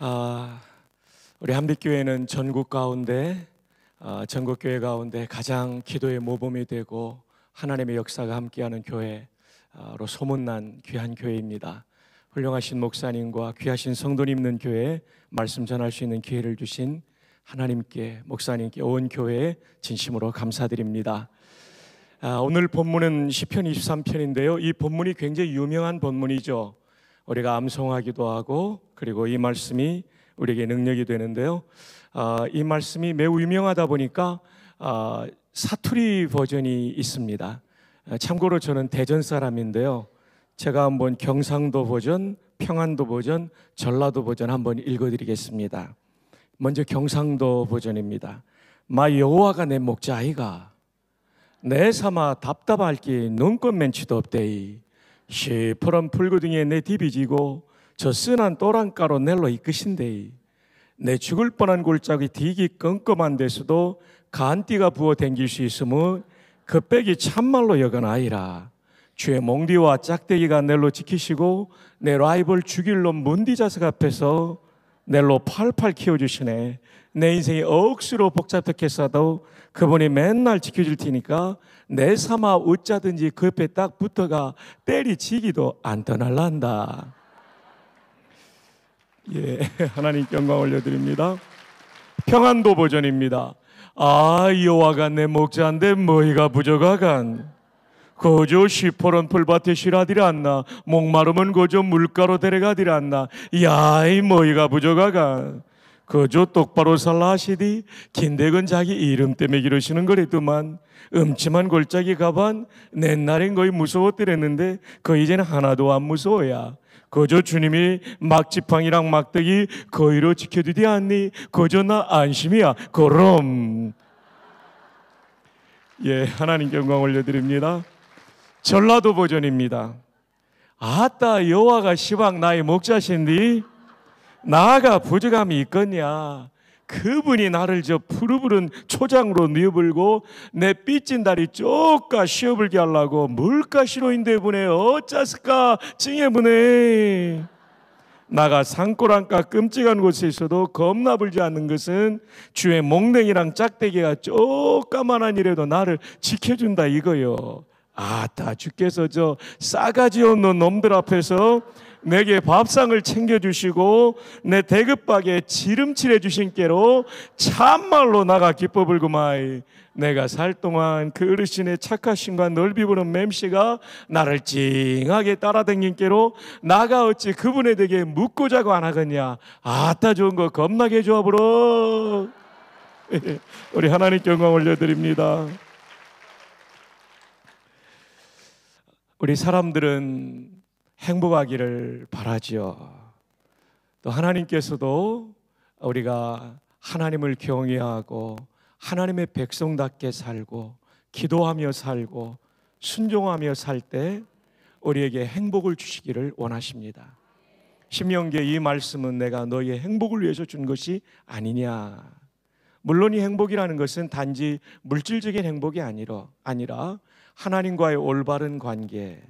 아, 우리 한빛교회는 전국교회 가운데 가장 기도의 모범이 되고 하나님의 역사가 함께하는 교회로 소문난 귀한 교회입니다. 훌륭하신 목사님과 귀하신 성도님 있는 교회에 말씀 전할 수 있는 기회를 주신 하나님께, 목사님께, 온 교회에 진심으로 감사드립니다. 오늘 본문은 시편 23편인데요. 이 본문이 굉장히 유명한 본문이죠. 우리가 암송하기도 하고, 그리고 이 말씀이 우리에게 능력이 되는데요. 이 말씀이 매우 유명하다 보니까 사투리 버전이 있습니다. 참고로 저는 대전 사람인데요. 제가 한번 경상도 버전, 평안도 버전, 전라도 버전 한번 읽어드리겠습니다. 먼저 경상도 버전입니다. 마 여호와가 내 목자이가 내 삼아 답답할기 눈꽃 맨치도 없대이 시퍼런 풀구덩이에 내 디비지고 저 쓴한 또랑가로 넬로 이끄신대이 내 죽을 뻔한 골짜기 디기 껌껌한 데서도 간띠가 부어 댕길 수 있으면 그 빽이 참말로 여간아이라 주의 몽디와 짝대기가 넬로 지키시고 내 라이벌 죽일 놈 문디자석 앞에서 넬로 팔팔 키워주시네. 내 인생이 억수로 복잡했겠어도 그분이 맨날 지켜줄 테니까 내 삼아 어쩌든지 그 옆에 딱 붙어가 때리치기도 안 떠날란다. 예, 하나님께 영광 올려드립니다. 평안도 버전입니다. 여호와가 내 목자인데 뭐이가 부족하간 거저 시퍼런 풀밭에 실하디라 않나 목마르면 거저 물가로 데려가디라 않나 야이 뭐이가 부족하간 거저 똑바로 살라 하시디 긴대건 자기 이름 때문에 기르시는 거랬더만 음침한 골짜기 가반 옛날엔 거의 무서웠더랬는데 거 이제는 하나도 안 무서워야 거저 주님이 막지팡이랑 막대기 거의로 지켜주디 않니 거저 나 안심이야 그럼. 예, 하나님께 영광 올려드립니다. 전라도 버전입니다. 아따 여호와가 시방 나의 목자신디 나가 부족함이 있겠냐 그분이 나를 저 푸르푸른 초장으로 뉘어불고 내 삐진 다리 쪼까 쉬어불게 하려고 물가시로인데 보내 어쩌스까 찡해 보내. 나가 산골안가 끔찍한 곳에 있어도 겁나 불지 않는 것은 주의 몽댕이랑 짝대기가 쪼까만한 일에도 나를 지켜준다 이거요. 아따 주께서 저 싸가지 없는 놈들 앞에서 내게 밥상을 챙겨주시고 내 대급박에 지름칠해 주신 깨로 참말로 나가 기뻐 불구마이. 내가 살 동안 그 어르신의 착하심과 넓이 보는 맴씨가 나를 찡하게 따라다닌 깨로 나가 어찌 그분에 대게 묻고자고 안 하겠냐. 아따 좋은 거 겁나게 좋아 불어. 우리 하나님께 영광 올려드립니다. 우리 사람들은 행복하기를 바라지요. 또 하나님께서도 우리가 하나님을 경외하고 하나님의 백성답게 살고 기도하며 살고 순종하며 살 때 우리에게 행복을 주시기를 원하십니다. 신명기의 이 말씀은 내가 너희의 행복을 위해서 준 것이 아니냐. 물론 이 행복이라는 것은 단지 물질적인 행복이 아니라 하나님과의 올바른 관계,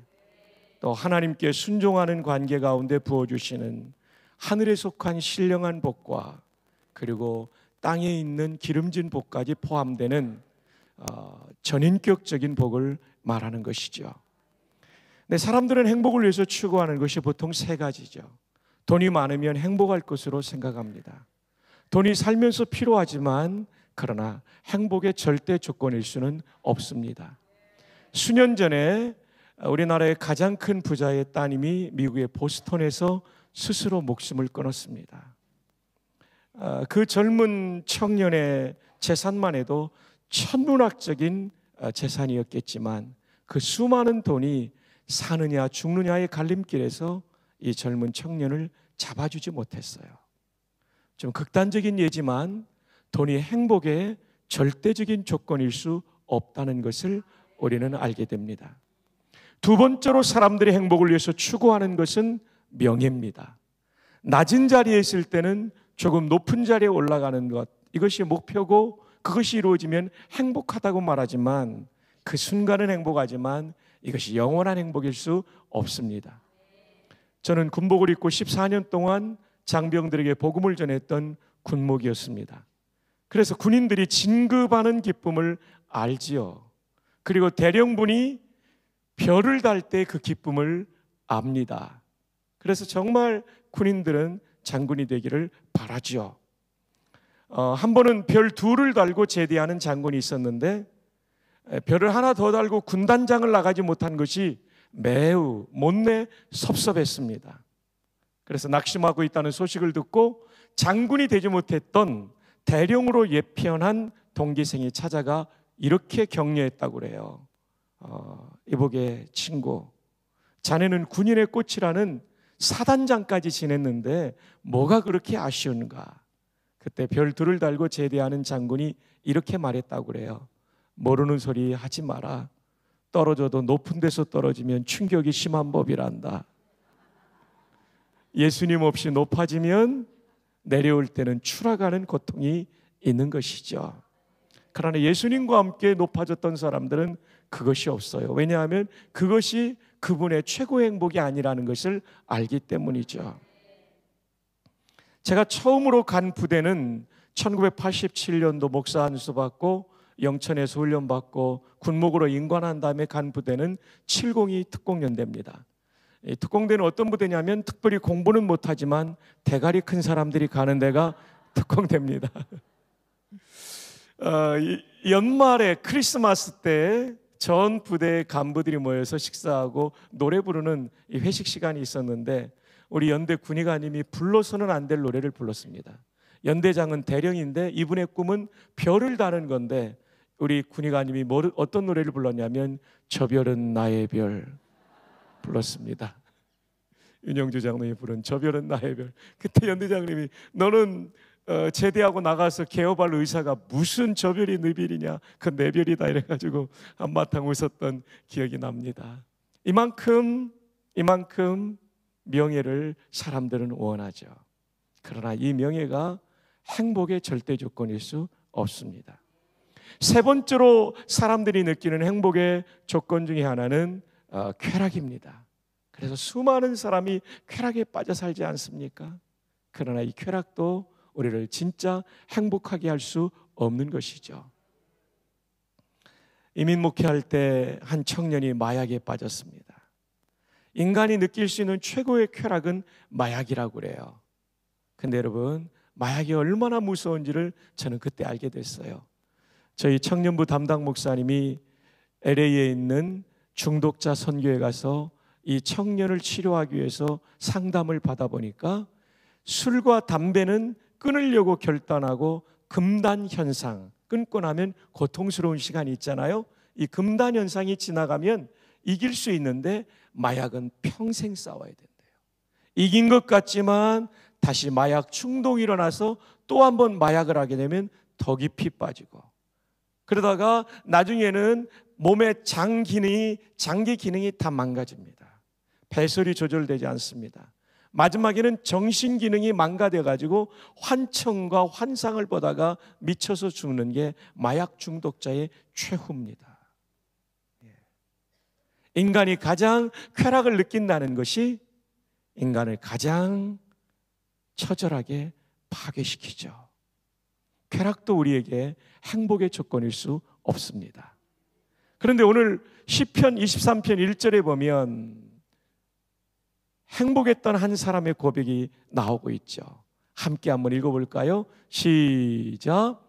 또 하나님께 순종하는 관계 가운데 부어주시는 하늘에 속한 신령한 복과 그리고 땅에 있는 기름진 복까지 포함되는 전인격적인 복을 말하는 것이죠. 근데 사람들은 행복을 위해서 추구하는 것이 보통 세 가지죠. 돈이 많으면 행복할 것으로 생각합니다. 돈이 살면서 필요하지만 그러나 행복의 절대 조건일 수는 없습니다. 수년 전에 우리나라의 가장 큰 부자의 따님이 미국의 보스턴에서 스스로 목숨을 끊었습니다. 그 젊은 청년의 재산만 해도 천문학적인 재산이었겠지만 그 수많은 돈이 사느냐 죽느냐의 갈림길에서 이 젊은 청년을 잡아주지 못했어요. 좀 극단적인 예지만 돈이 행복의 절대적인 조건일 수 없다는 것을 우리는 알게 됩니다. 두 번째로 사람들이 행복을 위해서 추구하는 것은 명예입니다. 낮은 자리에 있을 때는 조금 높은 자리에 올라가는 것, 이것이 목표고 그것이 이루어지면 행복하다고 말하지만 그 순간은 행복하지만 이것이 영원한 행복일 수 없습니다. 저는 군복을 입고 14년 동안 장병들에게 복음을 전했던 군목이었습니다. 그래서 군인들이 진급하는 기쁨을 알지요. 그리고 대령군이 별을 달 때 그 기쁨을 압니다. 그래서 정말 군인들은 장군이 되기를 바라지요. 한 번은 별 둘을 달고 제대하는 장군이 있었는데 별을 하나 더 달고 군단장을 나가지 못한 것이 매우 못내 섭섭했습니다. 그래서 낙심하고 있다는 소식을 듣고 장군이 되지 못했던 대령으로 예편한 동기생이 찾아가 이렇게 격려했다고 그래요. 이복의 친구, 자네는 군인의 꽃이라는 사단장까지 지냈는데 뭐가 그렇게 아쉬운가? 그때 별 둘을 달고 제대하는 장군이 이렇게 말했다고 그래요. 모르는 소리 하지 마라. 떨어져도 높은 데서 떨어지면 충격이 심한 법이란다. 예수님 없이 높아지면 내려올 때는 추락하는 고통이 있는 것이죠. 그러나 예수님과 함께 높아졌던 사람들은 그것이 없어요. 왜냐하면 그것이 그분의 최고의 행복이 아니라는 것을 알기 때문이죠. 제가 처음으로 간 부대는 1987년도 목사 안수 받고 영천에서 훈련받고 군목으로 임관한 다음에 간 부대는 702 특공연대입니다. 이 특공대는 어떤 부대냐면 특별히 공부는 못하지만 대가리 큰 사람들이 가는 데가 특공대입니다. 연말에 크리스마스 때 전 부대 간부들이 모여서 식사하고 노래 부르는 이 회식 시간이 있었는데 우리 연대 군의관님이 불러서는 안 될 노래를 불렀습니다. 연대장은 대령인데 이분의 꿈은 별을 다는 건데 우리 군의관님이 어떤 노래를 불렀냐면 저 별은 나의 별 불렀습니다. 윤영주 장로님이 부른 저 별은 나의 별. 그때 연대장님이 너는 제대하고 나가서 개업할 의사가 무슨 저 별이 네 별이냐, 그 내 별이다 이래가지고 한바탕 웃었던 기억이 납니다. 이만큼 명예를 사람들은 원하죠. 그러나 이 명예가 행복의 절대 조건일 수 없습니다. 세 번째로 사람들이 느끼는 행복의 조건 중에 하나는 쾌락입니다. 그래서 수많은 사람이 쾌락에 빠져 살지 않습니까? 그러나 이 쾌락도 우리를 진짜 행복하게 할 수 없는 것이죠. 이민 목회할 때 한 청년이 마약에 빠졌습니다. 인간이 느낄 수 있는 최고의 쾌락은 마약이라고 그래요. 근데 여러분, 마약이 얼마나 무서운지를 저는 그때 알게 됐어요. 저희 청년부 담당 목사님이 LA에 있는 중독자 선교에 가서 이 청년을 치료하기 위해서 상담을 받아보니까 술과 담배는 끊으려고 결단하고 금단 현상, 끊고 나면 고통스러운 시간이 있잖아요. 이 금단 현상이 지나가면 이길 수 있는데 마약은 평생 싸워야 된대요. 이긴 것 같지만 다시 마약 충동이 일어나서 또 한 번 마약을 하게 되면 더 깊이 빠지고, 그러다가 나중에는 몸의 장기 기능이 다 망가집니다. 배설이 조절되지 않습니다. 마지막에는 정신 기능이 망가져 가지고 환청과 환상을 보다가 미쳐서 죽는 게 마약 중독자의 최후입니다. 인간이 가장 쾌락을 느낀다는 것이 인간을 가장 처절하게 파괴시키죠. 쾌락도 우리에게 행복의 조건일 수 없습니다. 그런데 오늘 시편 23편 1절에 보면 행복했던 한 사람의 고백이 나오고 있죠. 함께 한번 읽어볼까요? 시작.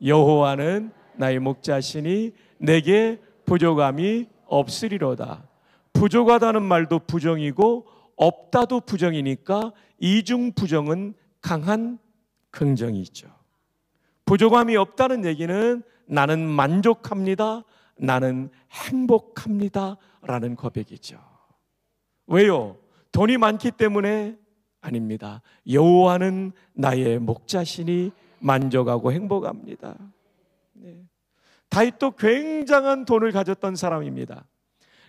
여호와는 나의 목자시니 내게 부족함이 없으리로다. 부족하다는 말도 부정이고 없다도 부정이니까 이중 부정은 강한 긍정이죠. 부족함이 없다는 얘기는 나는 만족합니다, 나는 행복합니다 라는 고백이죠. 왜요? 돈이 많기 때문에? 아닙니다. 여호와는 나의 목자시니 만족하고 행복합니다. 다윗도 굉장한 돈을 가졌던 사람입니다.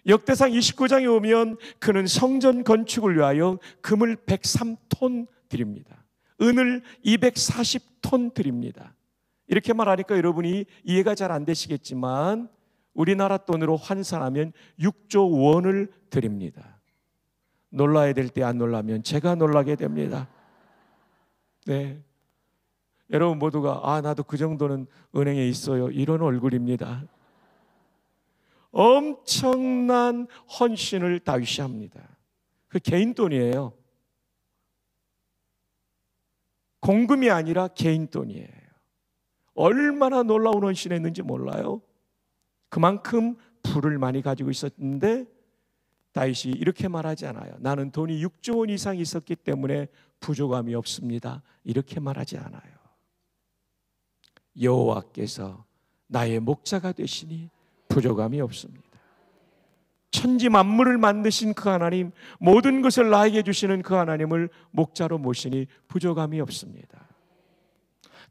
역대상 29장에 오면 그는 성전 건축을 위하여 금을 103톤 드립니다. 은을 240톤 드립니다. 이렇게 말하니까 여러분이 이해가 잘 안 되시겠지만 우리나라 돈으로 환산하면 6조 원을 드립니다. 놀라야 될 때 안 놀라면 제가 놀라게 됩니다. 네, 여러분 모두가 나도 그 정도는 은행에 있어요, 이런 얼굴입니다. 엄청난 헌신을 다윗이 합니다. 그 개인 돈이에요. 공금이 아니라 개인 돈이에요. 얼마나 놀라운 헌신했는지 몰라요? 그만큼 부를 많이 가지고 있었는데 다윗이 이렇게 말하지 않아요. 나는 돈이 6조 원 이상 있었기 때문에 부족함이 없습니다, 이렇게 말하지 않아요. 여호와께서 나의 목자가 되시니 부족함이 없습니다. 천지 만물을 만드신 그 하나님, 모든 것을 나에게 주시는 그 하나님을 목자로 모시니 부족함이 없습니다.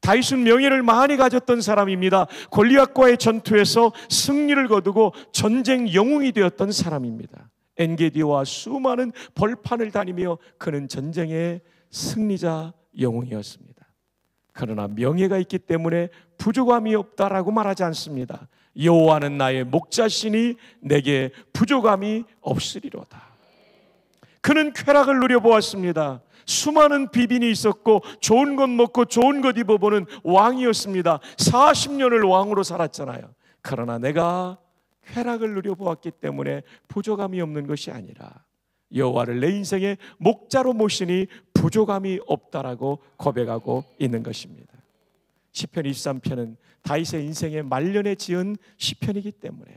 다윗은 명예를 많이 가졌던 사람입니다. 골리앗과의 전투에서 승리를 거두고 전쟁 영웅이 되었던 사람입니다. 엔게디와 수많은 벌판을 다니며 그는 전쟁의 승리자 영웅이었습니다. 그러나 명예가 있기 때문에 부족함이 없다라고 말하지 않습니다. 여호와는 나의 목자시니 내게 부족함이 없으리로다. 그는 쾌락을 누려보았습니다. 수많은 비빈이 있었고 좋은 것 먹고 좋은 것 입어보는 왕이었습니다. 40년을 왕으로 살았잖아요. 그러나 내가 쾌락을 누려보았기 때문에 부족함이 없는 것이 아니라 여호와를 내 인생의 목자로 모시니 부족함이 없다라고 고백하고 있는 것입니다. 시편 23편은 다윗의 인생의 말년에 지은 시편이기 때문에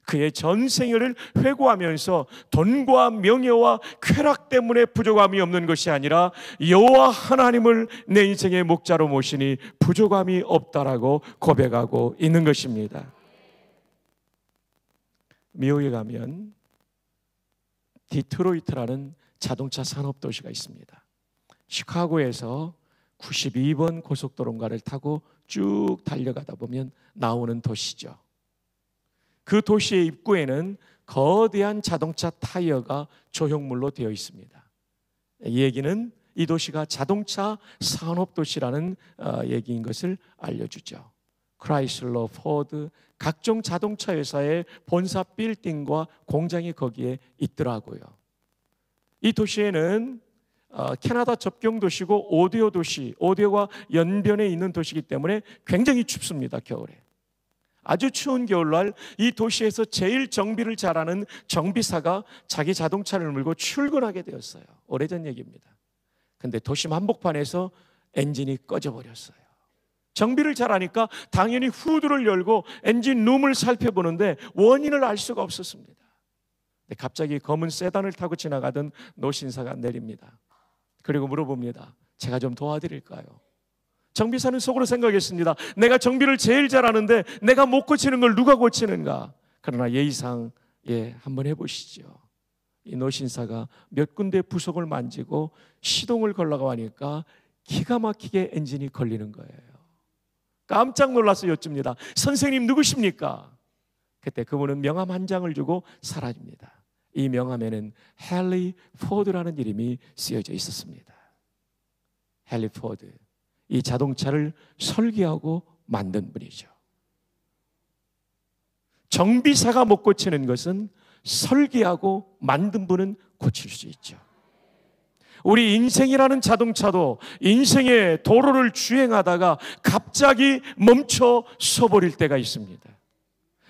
그의 전생애를 회고하면서 돈과 명예와 쾌락 때문에 부족함이 없는 것이 아니라 여호와 하나님을 내 인생의 목자로 모시니 부족함이 없다라고 고백하고 있는 것입니다. 미국에 가면 디트로이트라는 자동차 산업도시가 있습니다. 시카고에서 92번 고속도로인가를 타고 쭉 달려가다 보면 나오는 도시죠. 그 도시의 입구에는 거대한 자동차 타이어가 조형물로 되어 있습니다. 이 얘기는 이 도시가 자동차 산업도시라는 얘기인 것을 알려주죠. 크라이슬러, 포드, 각종 자동차 회사의 본사 빌딩과 공장이 거기에 있더라고요. 이 도시에는 캐나다 접경 도시고 오디오 도시, 오디오가 연변에 있는 도시이기 때문에 굉장히 춥습니다. 겨울에. 아주 추운 겨울날 이 도시에서 제일 정비를 잘하는 정비사가 자기 자동차를 몰고 출근하게 되었어요. 오래전 얘기입니다. 근데 도심 한복판에서 엔진이 꺼져버렸어요. 정비를 잘하니까 당연히 후드를 열고 엔진 룸을 살펴보는데 원인을 알 수가 없었습니다. 갑자기 검은 세단을 타고 지나가던 노신사가 내립니다. 그리고 물어봅니다. 제가 좀 도와드릴까요? 정비사는 속으로 생각했습니다. 내가 정비를 제일 잘하는데 내가 못 고치는 걸 누가 고치는가? 그러나 예의상 한번 해보시죠. 이 노신사가 몇 군데 부속을 만지고 시동을 걸라고 하니까 기가 막히게 엔진이 걸리는 거예요. 깜짝 놀라서 여쭙니다. 선생님 누구십니까? 그때 그분은 명함 한 장을 주고 사라집니다. 이 명함에는 헨리 포드라는 이름이 쓰여져 있었습니다. 헨리 포드, 이 자동차를 설계하고 만든 분이죠. 정비사가 못 고치는 것은 설계하고 만든 분은 고칠 수 있죠. 우리 인생이라는 자동차도 인생의 도로를 주행하다가 갑자기 멈춰 서버릴 때가 있습니다.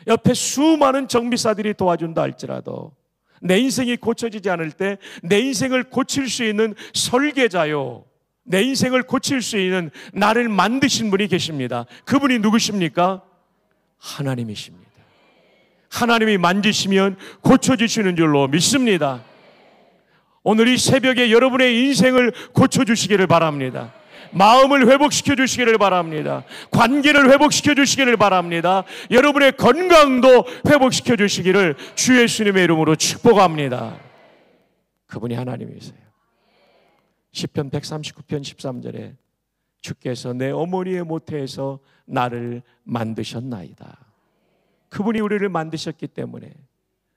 옆에 수많은 정비사들이 도와준다 할지라도 내 인생이 고쳐지지 않을 때 내 인생을 고칠 수 있는 설계자요, 내 인생을 고칠 수 있는 나를 만드신 분이 계십니다. 그분이 누구십니까? 하나님이십니다. 하나님이 만지시면 고쳐지시는 줄로 믿습니다. 오늘 이 새벽에 여러분의 인생을 고쳐주시기를 바랍니다. 마음을 회복시켜 주시기를 바랍니다. 관계를 회복시켜 주시기를 바랍니다. 여러분의 건강도 회복시켜 주시기를 주 예수님의 이름으로 축복합니다. 그분이 하나님이세요. 시편 139편 13절에 주께서 내 어머니의 모태에서 나를 만드셨나이다. 그분이 우리를 만드셨기 때문에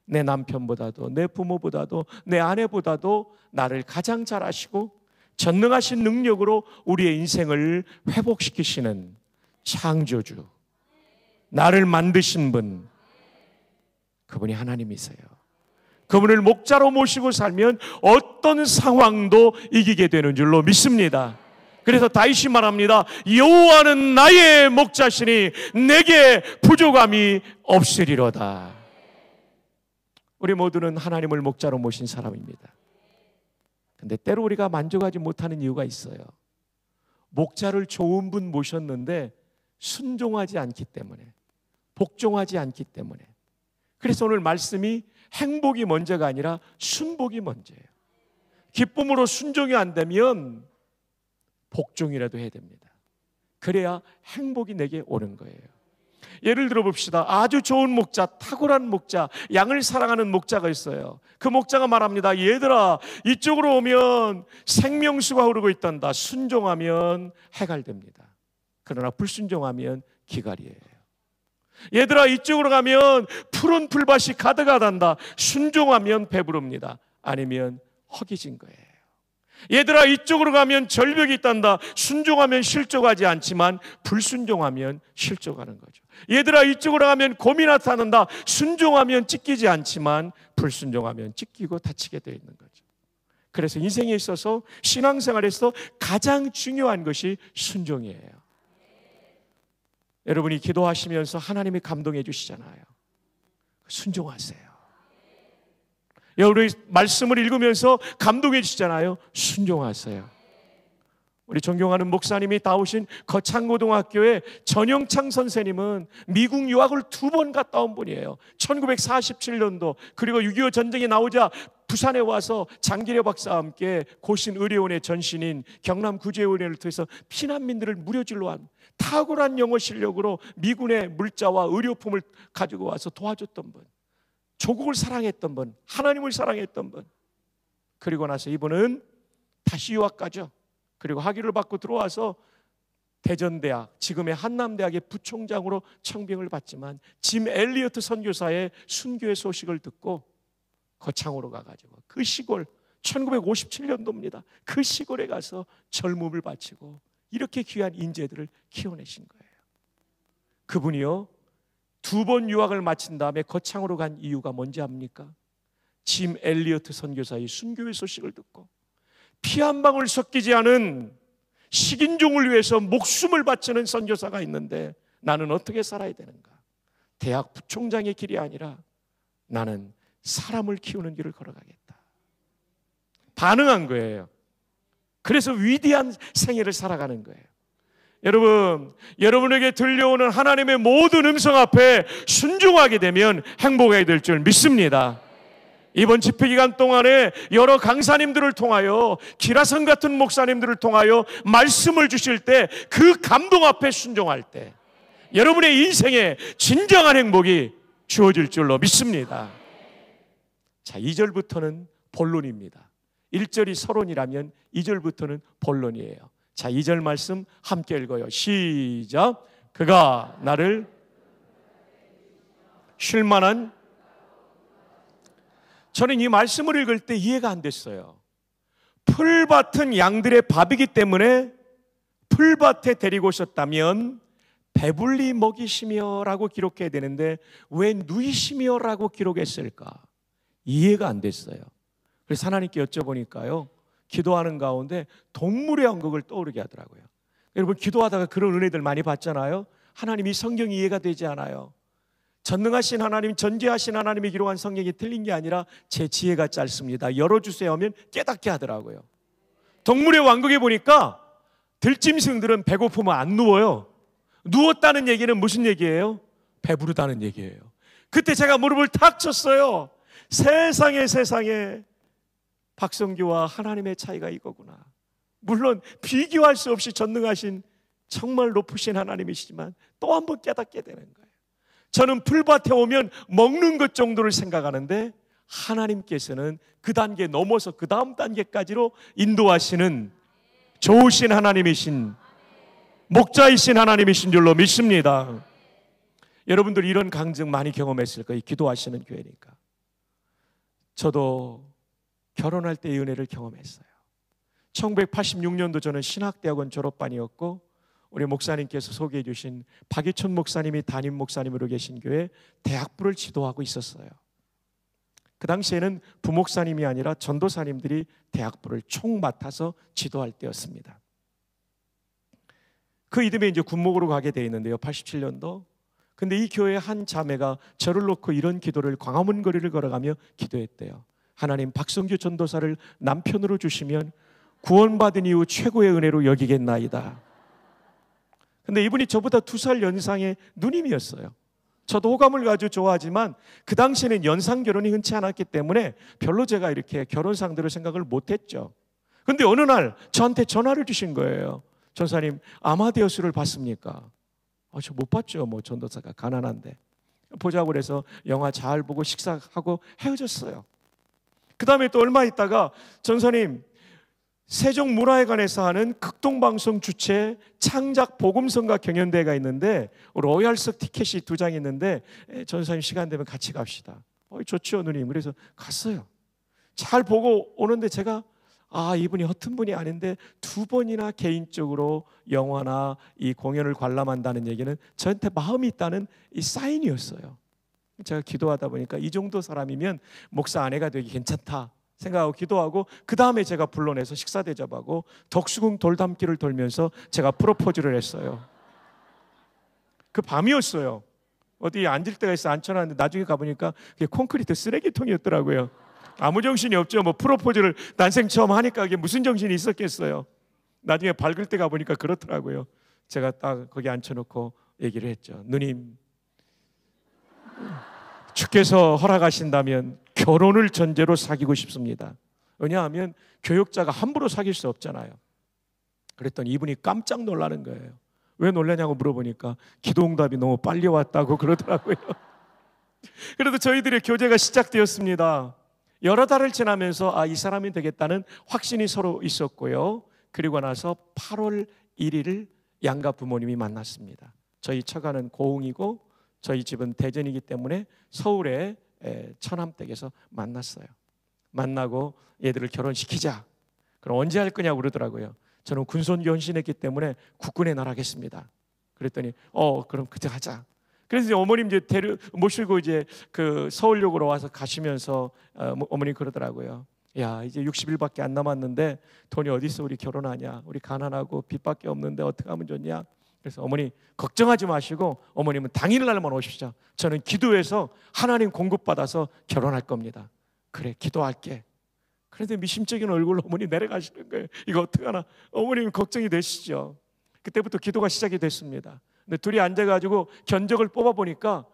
내 남편보다도 내 부모보다도 내 아내보다도 나를 가장 잘 아시고 전능하신 능력으로 우리의 인생을 회복시키시는 창조주, 나를 만드신 분, 그분이 하나님이세요. 그분을 목자로 모시고 살면 어떤 상황도 이기게 되는 줄로 믿습니다. 그래서 다윗이 말합니다. 여호와는 나의 목자시니 내게 부족함이 없으리로다. 우리 모두는 하나님을 목자로 모신 사람입니다. 근데 때로 우리가 만족하지 못하는 이유가 있어요. 목자를 좋은 분 모셨는데 순종하지 않기 때문에, 복종하지 않기 때문에. 그래서 오늘 말씀이 행복이 먼저가 아니라 순복이 먼저예요. 기쁨으로 순종이 안 되면 복종이라도 해야 됩니다. 그래야 행복이 내게 오는 거예요. 예를 들어 봅시다. 아주 좋은 목자, 탁월한 목자, 양을 사랑하는 목자가 있어요. 그 목자가 말합니다. 얘들아, 이쪽으로 오면 생명수가 흐르고 있단다. 순종하면 해갈됩니다. 그러나 불순종하면 기갈이에요. 얘들아, 이쪽으로 가면 푸른 풀밭이 가득하단다. 순종하면 배부릅니다. 아니면 허기진 거예요. 얘들아, 이쪽으로 가면 절벽이 있단다. 순종하면 실족하지 않지만 불순종하면 실족하는 거죠. 얘들아, 이쪽으로 가면 곰이 나타난다. 순종하면 찢기지 않지만 불순종하면 찢기고 다치게 되어 있는 거죠. 그래서 인생에 있어서 신앙생활에서 가장 중요한 것이 순종이에요. 여러분이 기도하시면서 하나님이 감동해 주시잖아요. 순종하세요. 여러분이 말씀을 읽으면서 감동해 주시잖아요. 순종하세요. 우리 존경하는 목사님이 나오신 거창고등학교의 전영창 선생님은 미국 유학을 2번 갔다 온 분이에요. 1947년도 그리고 6.25 전쟁이 나오자 부산에 와서 장기려 박사와 함께 고신 의료원의 전신인 경남구제의원을 통해서 피난민들을 무료진로 한 탁월한 영어 실력으로 미군의 물자와 의료품을 가지고 와서 도와줬던 분, 조국을 사랑했던 분, 하나님을 사랑했던 분. 그리고 나서 이분은 다시 유학 가죠. 그리고 학위를 받고 들어와서 대전대학, 지금의 한남대학의 부총장으로 청빙을 받지만 짐 엘리어트 선교사의 순교의 소식을 듣고 거창으로 가가지고 그 시골, 1957년도입니다. 그 시골에 가서 젊음을 바치고 이렇게 귀한 인재들을 키워내신 거예요. 그분이요, 2번 유학을 마친 다음에 거창으로 간 이유가 뭔지 압니까? 짐 엘리어트 선교사의 순교의 소식을 듣고 피 한 방울 섞이지 않은 식인종을 위해서 목숨을 바치는 선교사가 있는데 나는 어떻게 살아야 되는가? 대학 부총장의 길이 아니라 나는 사람을 키우는 길을 걸어가겠다. 반응한 거예요. 그래서 위대한 생애를 살아가는 거예요. 여러분, 여러분에게 들려오는 하나님의 모든 음성 앞에 순종하게 되면 행복하게 될 줄 믿습니다. 이번 집회기간 동안에 여러 강사님들을 통하여, 기라성 같은 목사님들을 통하여 말씀을 주실 때 그 감동 앞에 순종할 때 여러분의 인생에 진정한 행복이 주어질 줄로 믿습니다. 자, 2절부터는 본론입니다. 1절이 서론이라면 2절부터는 본론이에요. 자, 2절 말씀 함께 읽어요. 시작. 그가 나를 쉴 만한, 저는 이 말씀을 읽을 때 이해가 안 됐어요. 풀밭은 양들의 밥이기 때문에 풀밭에 데리고 오셨다면 배불리 먹이시며 라고 기록해야 되는데 왜 누이시며 라고 기록했을까? 이해가 안 됐어요. 그래서 하나님께 여쭤보니까요, 기도하는 가운데 동물의 왕국을 떠오르게 하더라고요. 여러분, 기도하다가 그런 은혜들 많이 받잖아요. 하나님이 성경이 이해가 되지 않아요. 전능하신 하나님, 전지하신 하나님이 기록한 성경이 틀린 게 아니라 제 지혜가 짧습니다. 열어주세요 하면 깨닫게 하더라고요. 동물의 왕국에 보니까 들짐승들은 배고프면 안 누워요. 누웠다는 얘기는 무슨 얘기예요? 배부르다는 얘기예요. 그때 제가 무릎을 탁 쳤어요. 세상에 박성규와 하나님의 차이가 이거구나. 물론 비교할 수 없이 전능하신 정말 높으신 하나님이시지만 또 한 번 깨닫게 되는 거예요. 저는 풀밭에 오면 먹는 것 정도를 생각하는데 하나님께서는 그 단계 넘어서 그 다음 단계까지로 인도하시는 좋으신 하나님이신, 목자이신 하나님이신 줄로 믿습니다. 여러분들 이런 강증 많이 경험했을 거예요. 기도하시는 교회니까. 저도 결혼할 때의 은혜를 경험했어요. 1986년도 저는 신학대학원 졸업반이었고 우리 목사님께서 소개해 주신 박이촌 목사님이 담임 목사님으로 계신 교회 대학부를 지도하고 있었어요. 그 당시에는 부목사님이 아니라 전도사님들이 대학부를 총 맡아서 지도할 때였습니다. 그 이듬해 이제 군목으로 가게 돼 있는데요, 87년도. 근데 이 교회 한 자매가 저를 놓고 이런 기도를 광화문 거리를 걸어가며 기도했대요. 하나님, 박성규 전도사를 남편으로 주시면 구원받은 이후 최고의 은혜로 여기겠나이다. 근데 이분이 저보다 2살 연상의 누님이었어요. 저도 호감을 아주 좋아하지만 그 당시에는 연상 결혼이 흔치 않았기 때문에 별로 제가 이렇게 결혼 상대로 생각을 못했죠. 근데 어느 날 저한테 전화를 주신 거예요. 전사님, 아마데우스를 봤습니까? 저 못 봤죠. 뭐 전도사가 가난한데. 보자고 그래서 영화 잘 보고 식사하고 헤어졌어요. 그 다음에 또 얼마 있다가 전사님, 세종문화회관에서 하는 극동방송 주최 창작 복음성가 경연대회가 있는데 로얄석 티켓이 2장 있는데 전사님 시간 되면 같이 갑시다. 좋죠 누님. 그래서 갔어요. 잘 보고 오는데 제가 이분이 허튼 분이 아닌데 2번이나 개인적으로 영화나 이 공연을 관람한다는 얘기는 저한테 마음이 있다는 이 사인이었어요. 제가 기도하다 보니까 이 정도 사람이면 목사 아내가 되기 괜찮다 생각하고 기도하고, 그 다음에 제가 불러내서 식사 대접하고 덕수궁 돌담길을 돌면서 제가 프로포즈를 했어요. 그 밤이었어요. 어디 앉을 데가 있어 앉혀놨는데 나중에 가보니까 그게 콘크리트 쓰레기통이었더라고요. 아무 정신이 없죠. 뭐 프로포즈를 난생 처음 하니까 그게 무슨 정신이 있었겠어요. 나중에 밝을 때 가보니까 그렇더라고요. 제가 딱 거기 앉혀놓고 얘기를 했죠. 누님, 주께서 허락하신다면 결혼을 전제로 사귀고 싶습니다. 왜냐하면 교역자가 함부로 사귈 수 없잖아요. 그랬더니 이분이 깜짝 놀라는 거예요. 왜 놀라냐고 물어보니까 기도응답이 너무 빨리 왔다고 그러더라고요. 그래도 저희들의 교제가 시작되었습니다. 여러 달을 지나면서 이 사람이 되겠다는 확신이 서로 있었고요. 그리고 나서 8월 1일 양가 부모님이 만났습니다. 저희 처가는 고흥이고 저희 집은 대전이기 때문에 서울의 처남댁에서 만났어요. 만나고 얘들을 결혼시키자. 그럼 언제 할 거냐고 그러더라고요. 저는 군선교 헌신했기 때문에 국군에 나가겠습니다. 그랬더니 그럼 그때 하자. 그래서 이제 어머님 이제 모시고 이제 그 서울역으로 와서 가시면서 어머님 그러더라고요. 야, 이제 60일밖에 안 남았는데 돈이 어디서 우리 결혼하냐? 우리 가난하고 빚밖에 없는데 어떻게 하면 좋냐? 그래서 어머니 걱정하지 마시고 어머님은 당일날만 오십시오. 저는 기도해서 하나님 공급받아서 결혼할 겁니다. 그래, 기도할게. 그런데 미심쩍은 얼굴로 어머니 내려가시는 거예요. 이거 어떡하나? 어머님 걱정이 되시죠. 그때부터 기도가 시작이 됐습니다. 근데 둘이 앉아가지고 견적을 뽑아보니까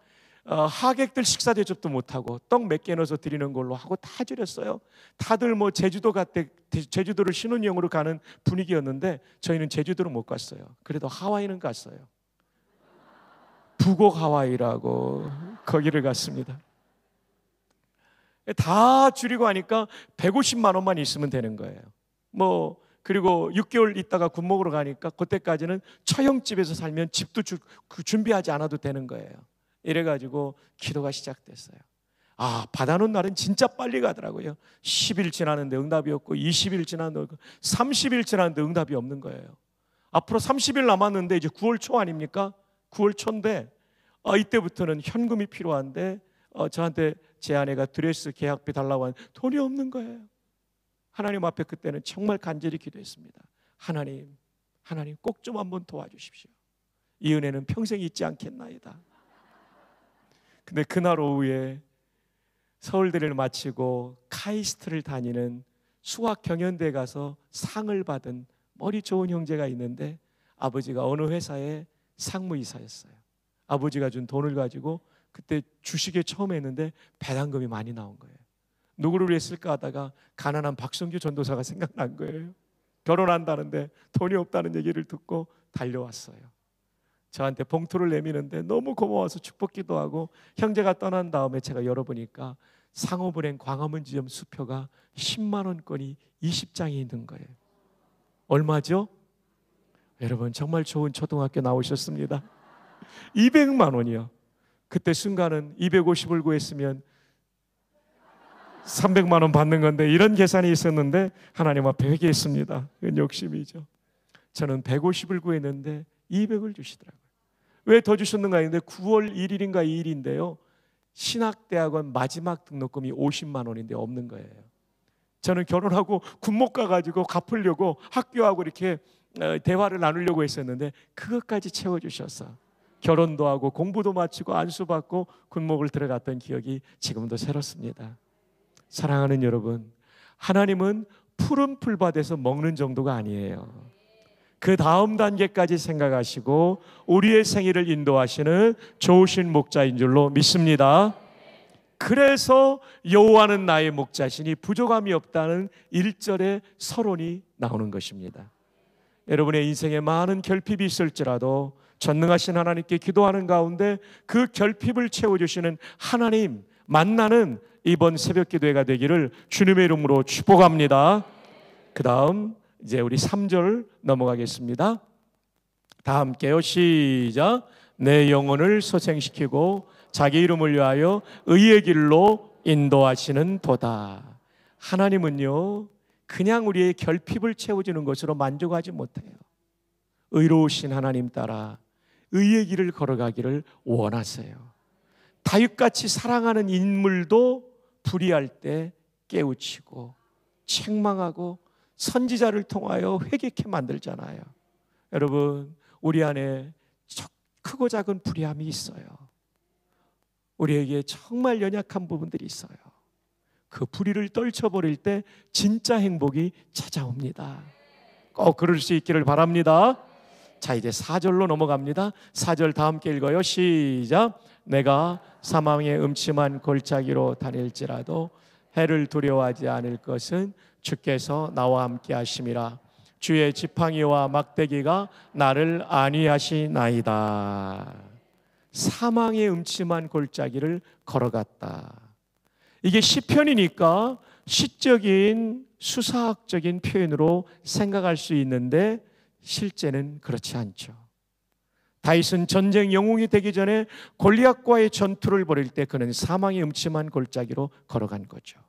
하객들 식사 대접도 못하고 떡 몇 개 넣어서 드리는 걸로 하고 다 줄였어요. 다들 뭐 제주도를 신혼여행으로 가는 분위기였는데 저희는 제주도를 못 갔어요. 그래도 하와이는 갔어요. 북옥 하와이라고 거기를 갔습니다. 다 줄이고 하니까 150만 원만 있으면 되는 거예요. 그리고 6개월 있다가 군목으로 가니까 그때까지는 처형집에서 살면 집도 준비하지 않아도 되는 거예요. 이래가지고 기도가 시작됐어요. 받아놓은 날은 진짜 빨리 가더라고요. 10일 지나는데 응답이 없고 20일 지나는데 30일 지나는데 응답이 없는 거예요. 앞으로 30일 남았는데 이제 9월 초 아닙니까? 9월 초인데 이때부터는 현금이 필요한데 저한테 제 아내가 드레스 계약비 달라고 하는 돈이 없는 거예요. 하나님 앞에 그때는 정말 간절히 기도했습니다. 하나님 꼭 좀 한번 도와주십시오. 이 은혜는 평생 잊지 않겠나이다. 근데 그날 오후에 서울대를 마치고 카이스트를 다니는 수학 경연대에 가서 상을 받은 머리 좋은 형제가 있는데 아버지가 어느 회사의 상무이사였어요. 아버지가 준 돈을 가지고 그때 주식에 처음 했는데 배당금이 많이 나온 거예요. 누구를 했을까 하다가 가난한 박성규 전도사가 생각난 거예요. 결혼한다는데 돈이 없다는 얘기를 듣고 달려왔어요. 저한테 봉투를 내미는데 너무 고마워서 축복기도 하고, 형제가 떠난 다음에 제가 열어보니까 상호은행 광화문지점 수표가 10만 원권이 20장이 있는 거예요. 얼마죠? 여러분 정말 좋은 초등학교 나오셨습니다. 200만 원이요. 그때 순간은 250을 구했으면 300만 원 받는 건데 이런 계산이 있었는데 하나님 앞에 회개했습니다. 그건 욕심이죠. 저는 150을 구했는데 200을 주시더라고요. 왜 더 주셨는가 했는데 9월 1일인가 2일인데요. 신학대학원 마지막 등록금이 50만 원인데 없는 거예요. 저는 결혼하고 군목 가가지고 갚으려고 학교하고 이렇게 대화를 나누려고 했었는데 그것까지 채워주셔서 결혼도 하고 공부도 마치고 안수받고 군목을 들어갔던 기억이 지금도 새롭습니다. 사랑하는 여러분, 하나님은 푸른 풀밭에서 먹는 정도가 아니에요. 그 다음 단계까지 생각하시고 우리의 생애를 인도하시는 좋으신 목자인 줄로 믿습니다. 그래서 여호와는 나의 목자시니 부족함이 없다는 1절의 서론이 나오는 것입니다. 여러분의 인생에 많은 결핍이 있을지라도 전능하신 하나님께 기도하는 가운데 그 결핍을 채워주시는 하나님 만나는 이번 새벽 기도회가 되기를 주님의 이름으로 축복합니다. 그 다음 이제 우리 3절 넘어가겠습니다. 다 함께요. 시작. 내 영혼을 소생시키고 자기 이름을 위하여 의의 길로 인도하시는 도다. 하나님은요 그냥 우리의 결핍을 채워주는 것으로 만족하지 못해요. 의로우신 하나님 따라 의의 길을 걸어가기를 원하세요. 다윗같이 사랑하는 인물도 불의할 때 깨우치고 책망하고 선지자를 통하여 회개케 만들잖아요. 여러분, 우리 안에 크고 작은 불의함이 있어요. 우리에게 정말 연약한 부분들이 있어요. 그 불의를 떨쳐버릴 때 진짜 행복이 찾아옵니다. 꼭 그럴 수 있기를 바랍니다. 자, 이제 4절로 넘어갑니다. 4절 다 함께 읽어요. 시작. 내가 사망의 음침한 골짜기로 다닐지라도 해를 두려워하지 않을 것은 주께서 나와 함께 하심이라. 주의 지팡이와 막대기가 나를 안위하시나이다. 사망의 음침한 골짜기를 걸어갔다. 이게 시편이니까 시적인 수사학적인 표현으로 생각할 수 있는데 실제는 그렇지 않죠. 다윗은 전쟁 영웅이 되기 전에 골리앗과의 전투를 벌일 때 그는 사망의 음침한 골짜기로 걸어간 거죠.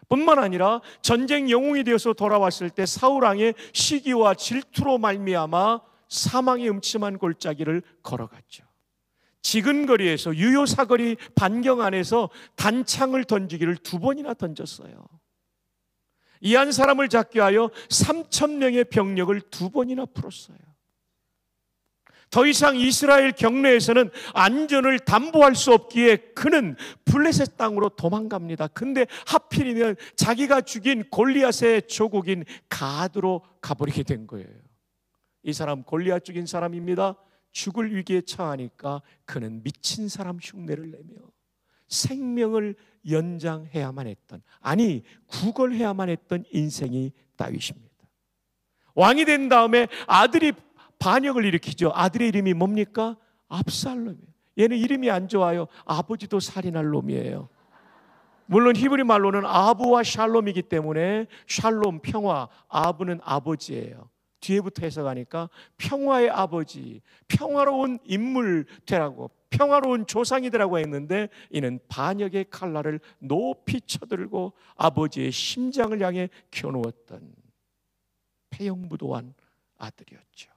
뿐만 아니라 전쟁 영웅이 되어서 돌아왔을 때 사울 왕의 시기와 질투로 말미암아 사망의 음침한 골짜기를 걸어갔죠. 지근거리에서 유효사거리 반경 안에서 단창을 던지기를 2번이나 던졌어요. 이 한 사람을 잡기 위하여 3,000명의 병력을 2번이나 풀었어요. 더 이상 이스라엘 경내에서는 안전을 담보할 수 없기에 그는 블레셋 땅으로 도망갑니다. 근데 하필이면 자기가 죽인 골리앗의 조국인 갓으로 가버리게 된 거예요. 이 사람 골리앗 죽인 사람입니다. 죽을 위기에 처하니까 그는 미친 사람 흉내를 내며 생명을 연장해야만 했던, 아니 구걸해야만 했던 인생이 다윗입니다. 왕이 된 다음에 아들이 반역을 일으키죠. 아들의 이름이 뭡니까? 압살롬이에요. 얘는 이름이 안 좋아요. 아버지도 살인할 놈이에요. 물론 히브리 말로는 아부와 샬롬이기 때문에 샬롬, 평화, 아부는 아버지예요. 뒤에부터 해석하니까 평화의 아버지, 평화로운 인물 되라고, 평화로운 조상이 되라고 했는데 이는 반역의 칼날을 높이 쳐들고 아버지의 심장을 향해 켜누었던 폐영무도한 아들이었죠.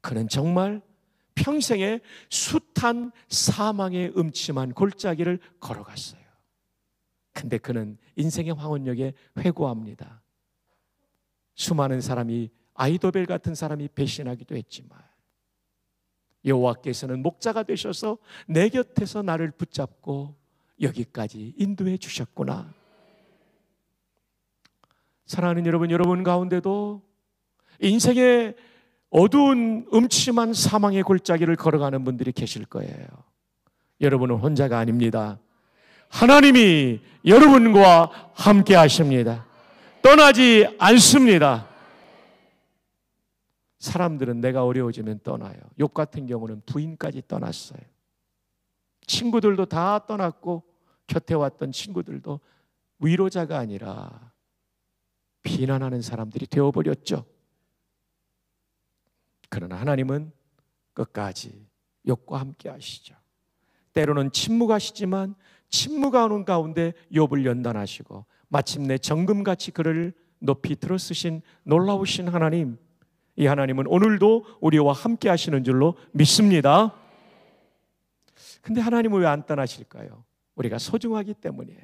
그는 정말 평생에 숱한 사망의 음침한 골짜기를 걸어갔어요. 근데 그는 인생의 황혼역에 회고합니다. 수많은 사람이, 아이도벨 같은 사람이 배신하기도 했지만 여호와께서는 목자가 되셔서 내 곁에서 나를 붙잡고 여기까지 인도해 주셨구나. 사랑하는 여러분, 여러분 가운데도 인생의 어두운 음침한 사망의 골짜기를 걸어가는 분들이 계실 거예요. 여러분은 혼자가 아닙니다. 하나님이 여러분과 함께 하십니다. 떠나지 않습니다. 사람들은 내가 어려워지면 떠나요. 욥 같은 경우는 부인까지 떠났어요. 친구들도 다 떠났고 곁에 왔던 친구들도 위로자가 아니라 비난하는 사람들이 되어버렸죠. 그러나 하나님은 끝까지 욥과 함께 하시죠. 때로는 침묵하시지만 침묵하는 가운데 욥을 연단하시고 마침내 정금같이 그를 높이 들어쓰신 놀라우신 하나님, 이 하나님은 오늘도 우리와 함께 하시는 줄로 믿습니다. 근데 하나님은 왜 안 떠나실까요? 우리가 소중하기 때문이에요.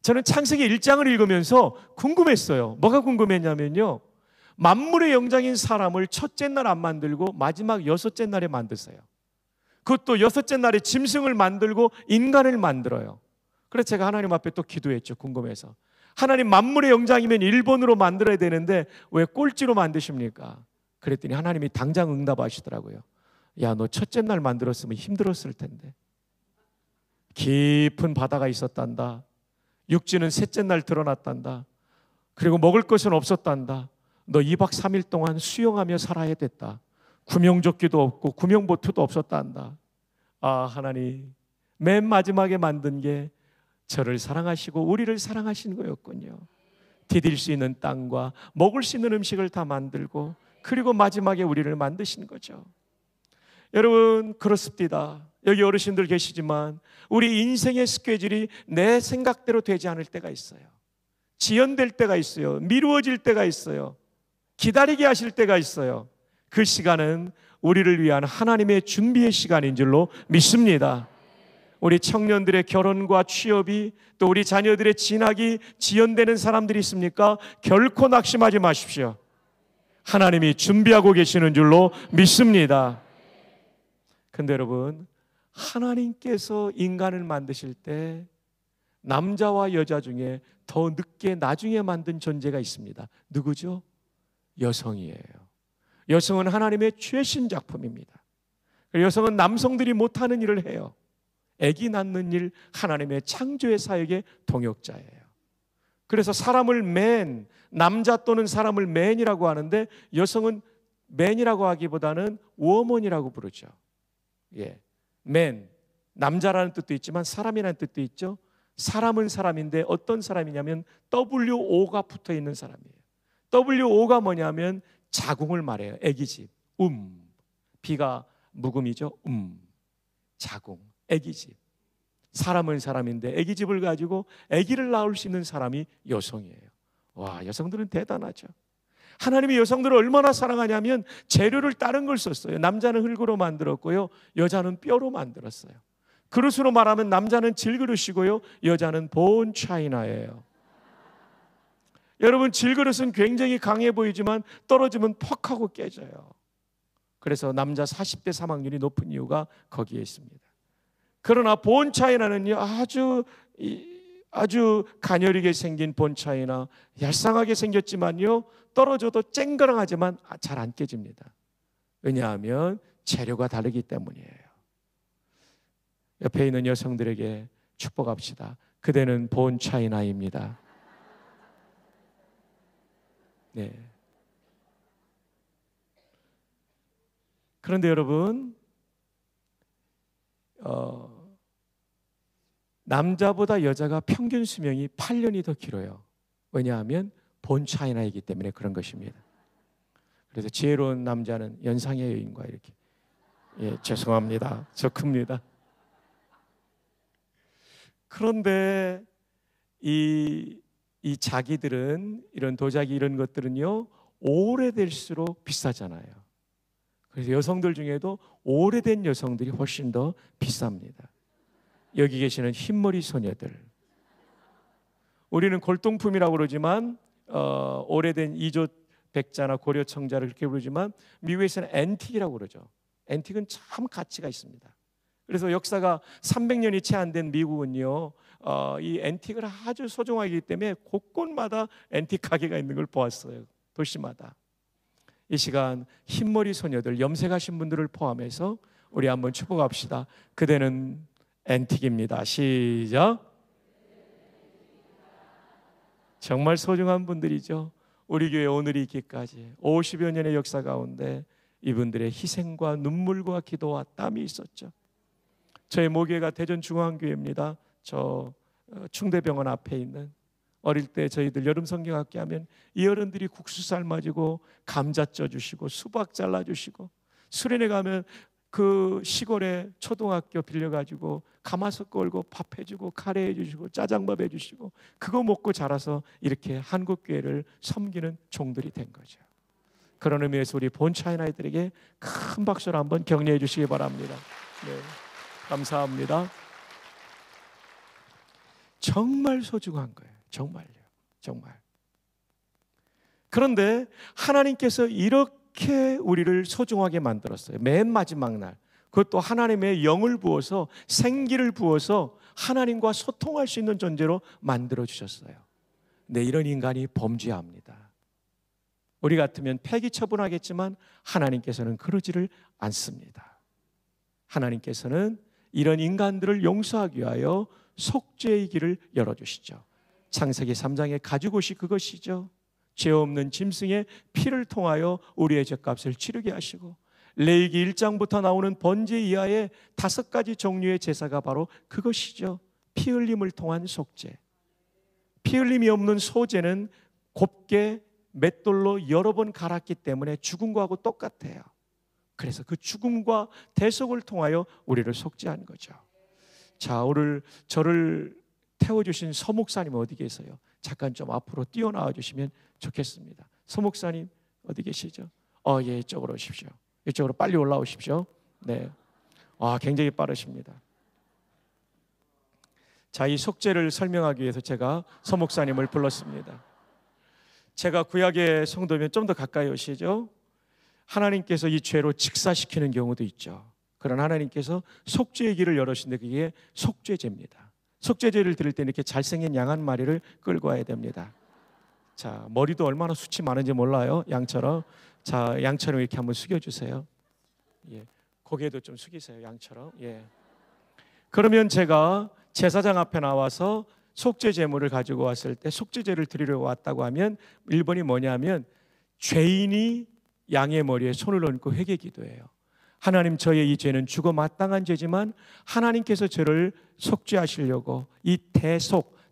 저는 창세기 1장을 읽으면서 궁금했어요. 뭐가 궁금했냐면요, 만물의 영장인 사람을 첫째 날 안 만들고 마지막 여섯째 날에 만드세요. 그것도 여섯째 날에 짐승을 만들고 인간을 만들어요. 그래서 제가 하나님 앞에 또 기도했죠. 궁금해서. 하나님, 만물의 영장이면 1번으로 만들어야 되는데 왜 꼴찌로 만드십니까? 그랬더니 하나님이 당장 응답하시더라고요. 야, 너 첫째 날 만들었으면 힘들었을 텐데. 깊은 바다가 있었단다. 육지는 셋째 날 드러났단다. 그리고 먹을 것은 없었단다. 너 2박 3일 동안 수영하며 살아야 됐다. 구명조끼도 없고 구명보트도 없었단다. 아, 하나님, 맨 마지막에 만든 게 저를 사랑하시고 우리를 사랑하시는 거였군요. 디딜 수 있는 땅과 먹을 수 있는 음식을 다 만들고 그리고 마지막에 우리를 만드신 거죠. 여러분, 그렇습니다. 여기 어르신들 계시지만 우리 인생의 스케줄이 내 생각대로 되지 않을 때가 있어요. 지연될 때가 있어요. 미루어질 때가 있어요. 기다리게 하실 때가 있어요. 그 시간은 우리를 위한 하나님의 준비의 시간인 줄로 믿습니다. 우리 청년들의 결혼과 취업이, 또 우리 자녀들의 진학이 지연되는 사람들이 있습니까? 결코 낙심하지 마십시오. 하나님이 준비하고 계시는 줄로 믿습니다. 근데 여러분, 하나님께서 인간을 만드실 때 남자와 여자 중에 더 늦게 나중에 만든 존재가 있습니다. 누구죠? 여성이에요. 여성은 하나님의 최신 작품입니다. 여성은 남성들이 못하는 일을 해요. 아기 낳는 일, 하나님의 창조의 사역의 동역자예요. 그래서 사람을 맨, 남자 또는 사람을 맨이라고 하는데 여성은 맨이라고 하기보다는 워먼이라고 부르죠. 예, 맨, 남자라는 뜻도 있지만 사람이라는 뜻도 있죠. 사람은 사람인데 어떤 사람이냐면 WO가 붙어 있는 사람이에요. WO가 뭐냐면 자궁을 말해요. 아기집, 비가 묵음이죠. 자궁, 아기집. 사람은 사람인데 아기집을 가지고 아기를 낳을 수 있는 사람이 여성이에요. 와, 여성들은 대단하죠. 하나님이 여성들을 얼마나 사랑하냐면 재료를 다른 걸 썼어요. 남자는 흙으로 만들었고요, 여자는 뼈로 만들었어요. 그릇으로 말하면 남자는 질그릇이고요, 여자는 본 차이나예요. 여러분, 질그릇은 굉장히 강해 보이지만 떨어지면 퍽 하고 깨져요. 그래서 남자 40대 사망률이 높은 이유가 거기에 있습니다. 그러나 본 차이나는요, 아주 가녀리게 생긴 본 차이나, 얄쌍하게 생겼지만요, 떨어져도 쨍그랑하지만 잘 안 깨집니다. 왜냐하면 재료가 다르기 때문이에요. 옆에 있는 여성들에게 축복합시다. 그대는 본 차이나입니다. 네. 그런데 여러분, 남자보다 여자가 평균 수명이 8년이 더 길어요. 왜냐하면 본 차이나이기 때문에 그런 것입니다. 그래서 지혜로운 남자는 연상의 여인과 이렇게, 예, 죄송합니다. 저 큽니다. 그런데 이 자기들은, 이런 도자기 이런 것들은요, 오래될수록 비싸잖아요. 그래서 여성들 중에도 오래된 여성들이 훨씬 더 비쌉니다. 여기 계시는 흰머리 소녀들, 우리는 골동품이라고 그러지만 오래된 이조 백자나 고려 청자를 그렇게 부르지만 미국에서는 앤틱이라고 그러죠. 앤틱은 참 가치가 있습니다. 그래서 역사가 300년이 채 안 된 미국은요, 이 앤틱을 아주 소중하기 때문에 곳곳마다 앤틱 가게가 있는 걸 보았어요. 도시마다. 이 시간 흰머리 소녀들, 염색하신 분들을 포함해서 우리 한번 축복합시다. 그대는 앤틱입니다. 시작. 정말 소중한 분들이죠. 우리 교회 오늘이 있기까지 50여 년의 역사 가운데 이분들의 희생과 눈물과 기도와 땀이 있었죠. 저희 모교회가 대전중앙교회입니다. 저 충대병원 앞에 있는, 어릴 때 저희들 여름 성경학교 하면 이 어른들이 국수 삶아주고 감자 쪄주시고 수박 잘라주시고, 수련회 가면 그 시골에 초등학교 빌려가지고 가마솥 걸고 밥 해주고 카레 해주시고 짜장밥 해주시고, 그거 먹고 자라서 이렇게 한국교회를 섬기는 종들이 된 거죠. 그런 의미에서 우리 본 차이나이들에게 큰 박수로 한번 격려해 주시기 바랍니다. 네, 감사합니다. 정말 소중한 거예요. 정말요. 정말. 그런데 하나님께서 이렇게 우리를 소중하게 만들었어요. 맨 마지막 날, 그것도 하나님의 영을 부어서, 생기를 부어서 하나님과 소통할 수 있는 존재로 만들어 주셨어요. 근데 이런 인간이 범죄합니다. 우리 같으면 폐기 처분하겠지만 하나님께서는 그러지를 않습니다. 하나님께서는 이런 인간들을 용서하기 위하여 속죄의 길을 열어주시죠. 창세기 3장의 가죽옷이 그것이죠. 죄 없는 짐승의 피를 통하여 우리의 죄값을 치르게 하시고, 레위기 1장부터 나오는 번제 이하의 5가지 종류의 제사가 바로 그것이죠. 피 흘림을 통한 속죄. 피 흘림이 없는 소제는 곱게 맷돌로 여러 번 갈았기 때문에 죽은 거하고 똑같아요. 그래서 그 죽음과 대속을 통하여 우리를 속죄한 거죠. 자, 오늘 저를 태워주신 서 목사님 어디 계세요? 잠깐 좀 앞으로 뛰어나와 주시면 좋겠습니다. 서 목사님 어디 계시죠? 예, 이쪽으로 오십시오. 이쪽으로 빨리 올라오십시오. 네, 굉장히 빠르십니다. 자, 이 속죄를 설명하기 위해서 제가 서 목사님을 불렀습니다. 제가 구약의 성도면 좀 더 가까이 오시죠. 하나님께서 이 죄로 직사시키는 경우도 있죠. 그러나 하나님께서 속죄의 길을 열으신데 그게 속죄제입니다. 속죄제를 드릴 때 이렇게 잘생긴 양 한 마리를 끌고 와야 됩니다. 자, 머리도 얼마나 숱이 많은지 몰라요. 양처럼. 자, 양처럼 이렇게 한번 숙여주세요. 예, 고개도 좀 숙이세요. 양처럼. 예. 그러면 제가 제사장 앞에 나와서 속죄 제물을 가지고 왔을 때, 속죄제를 드리러 왔다고 하면 1번이 뭐냐면 죄인이 양의 머리에 손을 얹고 회개 기도해요. 하나님, 저의 이 죄는 죽어 마땅한 죄지만 하나님께서 저를 속죄하시려고 이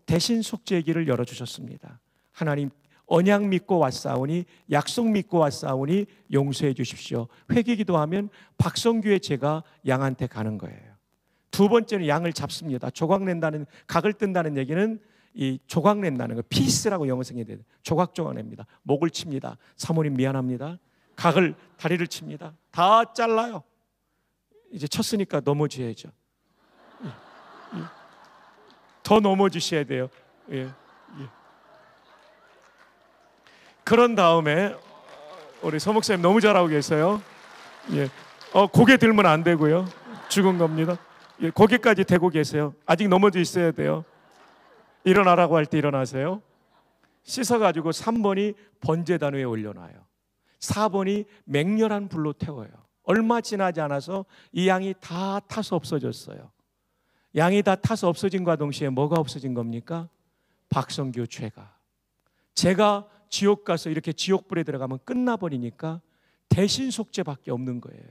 대신 속죄의 길을 열어주셨습니다. 하나님, 언약 믿고 왔사오니, 약속 믿고 왔사오니 용서해 주십시오. 회개 기도하면 박성규의 죄가 양한테 가는 거예요. 두 번째는 양을 잡습니다. 조각낸다는, 각을 뜬다는 얘기는 이 조각낸다는 거, 피스라고 영어 성경에 돼요. 조각조각 냅니다. 목을 칩니다. 사모님 미안합니다. 각을, 다리를 칩니다. 다 잘라요. 이제 쳤으니까 넘어져야죠. 더 넘어지셔야 돼요. 예. 그런 다음에 우리 서 목사님 너무 잘하고 계세요. 예. 고개 들면 안 되고요. 죽은 겁니다. 예. 고개까지 대고 계세요. 아직 넘어져 있어야 돼요. 일어나라고 할 때 일어나세요. 씻어가지고 3번이 번제단 위에 올려놔요. 4번이 맹렬한 불로 태워요. 얼마 지나지 않아서 이 양이 다 타서 없어졌어요. 양이 다 타서 없어진과 동시에 뭐가 없어진 겁니까? 박성규 죄가. 제가 지옥 가서 이렇게 지옥불에 들어가면 끝나버리니까 대신 속죄밖에 없는 거예요.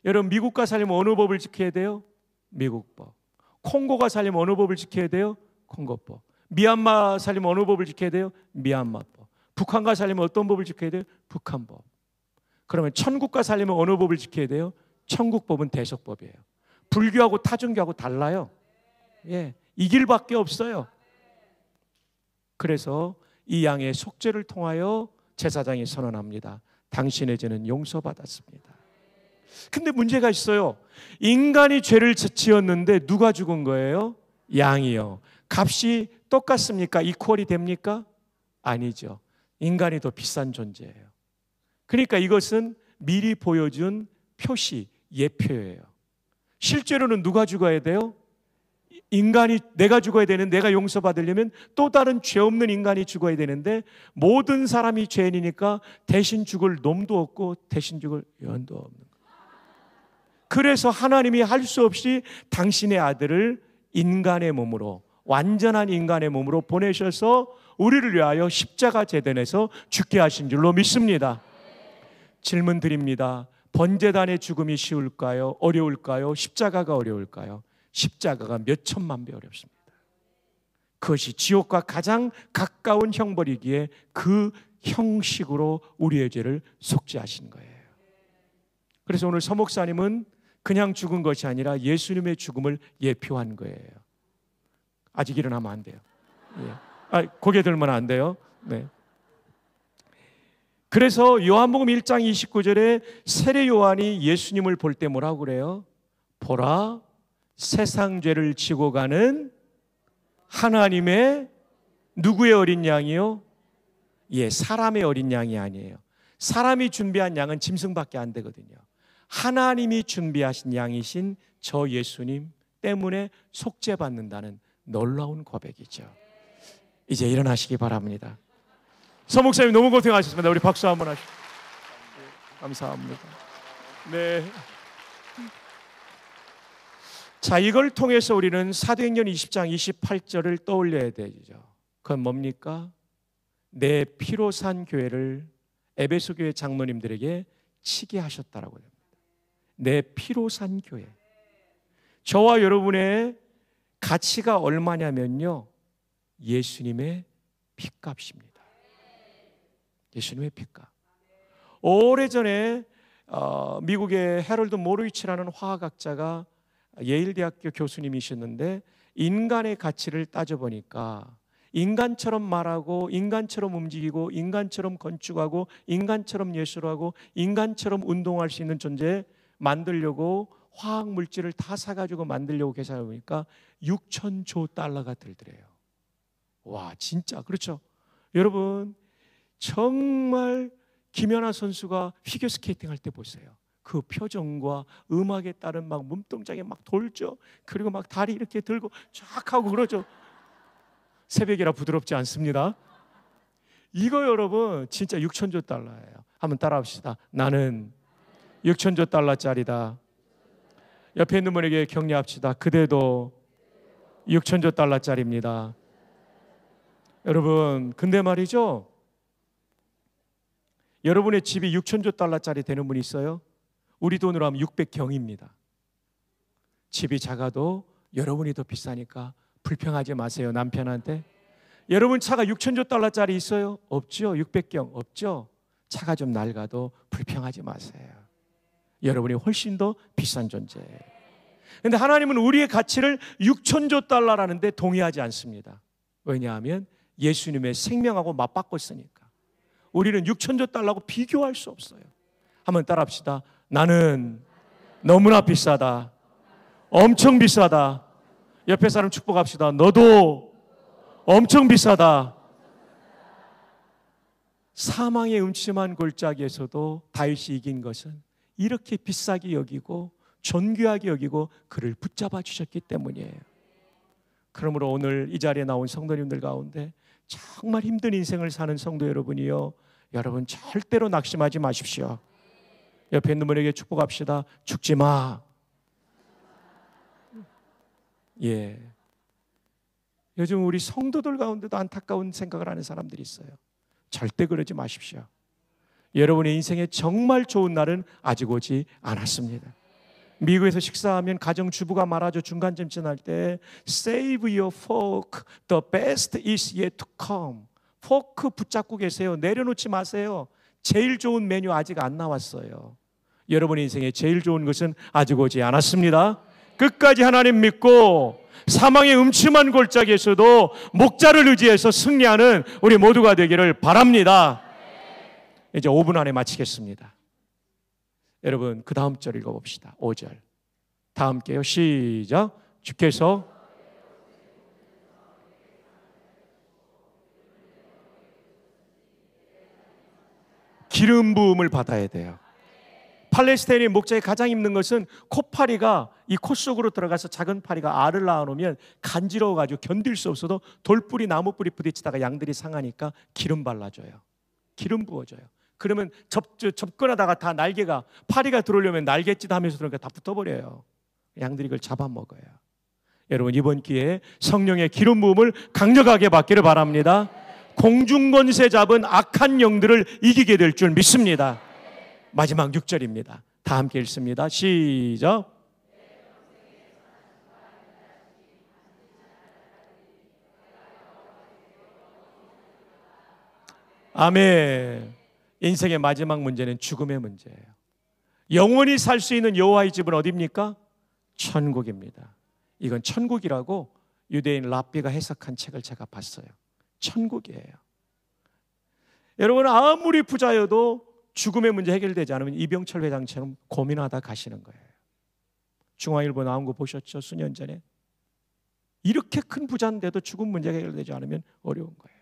여러분, 미국가 살려면 어느 법을 지켜야 돼요? 미국법. 콩고가 살려면 어느 법을 지켜야 돼요? 콩고법. 미얀마 살려면 어느 법을 지켜야 돼요? 미얀마법. 북한과 살려면 어떤 법을 지켜야 돼요? 북한법. 그러면 천국과 살려면 어느 법을 지켜야 돼요? 천국법은 대속법이에요. 불교하고 타종교하고 달라요. 예, 이 길밖에 없어요. 그래서 이 양의 속죄를 통하여 제사장이 선언합니다. 당신의 죄는 용서받았습니다. 근데 문제가 있어요. 인간이 죄를 지었는데 누가 죽은 거예요? 양이요. 값이 똑같습니까? 이퀄이 됩니까? 아니죠. 인간이 더 비싼 존재예요. 그러니까 이것은 미리 보여준 표시, 예표예요. 실제로는 누가 죽어야 돼요? 인간이, 내가 죽어야 되는데, 내가 용서받으려면 또 다른 죄 없는 인간이 죽어야 되는데, 모든 사람이 죄인이니까 대신 죽을 놈도 없고 대신 죽을 연도 없는 거예요. 그래서 하나님이 할 수 없이 당신의 아들을 인간의 몸으로, 완전한 인간의 몸으로 보내셔서 우리를 위하여 십자가 제단에서 죽게 하신 줄로 믿습니다. 질문 드립니다. 번제단의 죽음이 쉬울까요? 어려울까요? 십자가가 어려울까요? 십자가가 몇 천만 배 어렵습니다. 그것이 지옥과 가장 가까운 형벌이기에 그 형식으로 우리의 죄를 속죄하신 거예요. 그래서 오늘 서 목사님은 그냥 죽은 것이 아니라 예수님의 죽음을 예표한 거예요. 아직 일어나면 안 돼요. 예. 고개 들면 안 돼요. 네. 그래서 요한복음 1장 29절에 세례 요한이 예수님을 볼 때 뭐라고 그래요? 보라, 세상 죄를 지고 가는 하나님의 누구의 어린 양이요? 예, 사람의 어린 양이 아니에요. 사람이 준비한 양은 짐승밖에 안 되거든요. 하나님이 준비하신 양이신 저 예수님 때문에 속죄받는다는 놀라운 고백이죠. 이제 일어나시기 바랍니다. 서 목사님 너무 고생하셨습니다. 우리 박수 한번 하시죠. 감사합니다. 네. 자, 이걸 통해서 우리는 사도행전 20장 28절을 떠올려야 되죠. 그건 뭡니까? 내 피로 산 교회를 에베소 교회 장로님들에게 치게 하셨다라고 합니다. 내 피로 산 교회. 저와 여러분의 가치가 얼마냐면요, 예수님의 핏값입니다. 예수님의 핏값. 오래전에 미국의 해럴드 모로위치라는 화학학자가 예일대학교 교수님이셨는데, 인간의 가치를 따져보니까 인간처럼 말하고 인간처럼 움직이고 인간처럼 건축하고 인간처럼 예술하고 인간처럼 운동할 수 있는 존재 만들려고 화학 물질을 다 사가지고 만들려고 계산해 보니까 6,000조 달러가 들더래요. 와, 진짜 그렇죠? 여러분, 정말 김연아 선수가 피겨스케이팅 할 때 보세요. 그 표정과 음악에 따른 막 몸동작에 막 돌죠. 그리고 막 다리 이렇게 들고 쫙 하고 그러죠. 새벽이라 부드럽지 않습니다. 이거 여러분 진짜 6,000조 달러예요. 한번 따라합시다. 나는 6,000조 달러짜리다. 옆에 있는 분에게 격려합시다. 그대도 6,000조 달러짜리입니다. 여러분, 근데 말이죠, 여러분의 집이 6,000조 달러짜리 되는 분 있어요? 우리 돈으로 하면 600경입니다. 집이 작아도 여러분이 더 비싸니까 불평하지 마세요, 남편한테. 여러분 차가 6,000조 달러짜리 있어요? 없죠. 600경 없죠. 차가 좀 낡아도 불평하지 마세요. 여러분이 훨씬 더 비싼 존재예요. 그런데 하나님은 우리의 가치를 6,000조 달러라는데 동의하지 않습니다. 왜냐하면 예수님의 생명하고 맞바꿨으니까. 우리는 6,000조 달러하고 비교할 수 없어요. 한번 따라합시다. 나는 너무나 비싸다. 엄청 비싸다. 옆에 사람 축복합시다. 너도 엄청 비싸다. 사망의 음침한 골짜기에서도 다윗이 이긴 것은 이렇게 비싸게 여기고 존귀하게 여기고 그를 붙잡아 주셨기 때문이에요. 그러므로 오늘 이 자리에 나온 성도님들 가운데 정말 힘든 인생을 사는 성도 여러분이요, 여러분 절대로 낙심하지 마십시오. 옆에 있는 분에게 축복합시다. 죽지 마. 예. 요즘 우리 성도들 가운데도 안타까운 생각을 하는 사람들이 있어요. 절대 그러지 마십시오. 여러분의 인생에 정말 좋은 날은 아직 오지 않았습니다. 미국에서 식사하면 가정주부가 말하죠. 중간점 지날 때 Save your fork, the best is yet to come. 포크 붙잡고 계세요. 내려놓지 마세요. 제일 좋은 메뉴 아직 안 나왔어요. 여러분의 인생에 제일 좋은 것은 아직 오지 않았습니다. 끝까지 하나님 믿고 사망의 음침한 골짜기에서도 목자를 의지해서 승리하는 우리 모두가 되기를 바랍니다. 이제 5분 안에 마치겠습니다. 여러분, 그 다음 절 읽어봅시다. 5절 다 함께요. 시작. 주께서 기름 부음을 받아야 돼요. 팔레스타인의 목자에 가장 힘든 것은 코파리가 이 코 속으로 들어가서 작은 파리가 알을 낳아놓으면 간지러워가지고 견딜 수 없어도 돌뿌리 나무뿌리 부딪히다가 양들이 상하니까 기름 발라줘요. 기름 부어줘요. 그러면 접근하다가 다 날개가, 파리가 들어오려면 날갯짓 하면서 들어오니까 다 붙어버려요. 양들이 그걸 잡아먹어요. 여러분, 이번 기회에 성령의 기름 부음을 강력하게 받기를 바랍니다. 공중권세 잡은 악한 영들을 이기게 될 줄 믿습니다. 마지막 6절입니다. 다 함께 읽습니다. 시작. 아멘. 인생의 마지막 문제는 죽음의 문제예요. 영원히 살 수 있는 여호와의 집은 어디입니까? 천국입니다. 이건 천국이라고 유대인 랍비가 해석한 책을 제가 봤어요. 천국이에요. 여러분, 아무리 부자여도 죽음의 문제 해결되지 않으면 이병철 회장처럼 고민하다 가시는 거예요. 중앙일보 나온 거 보셨죠? 수년 전에. 이렇게 큰 부자인데도 죽음 문제가 해결되지 않으면 어려운 거예요.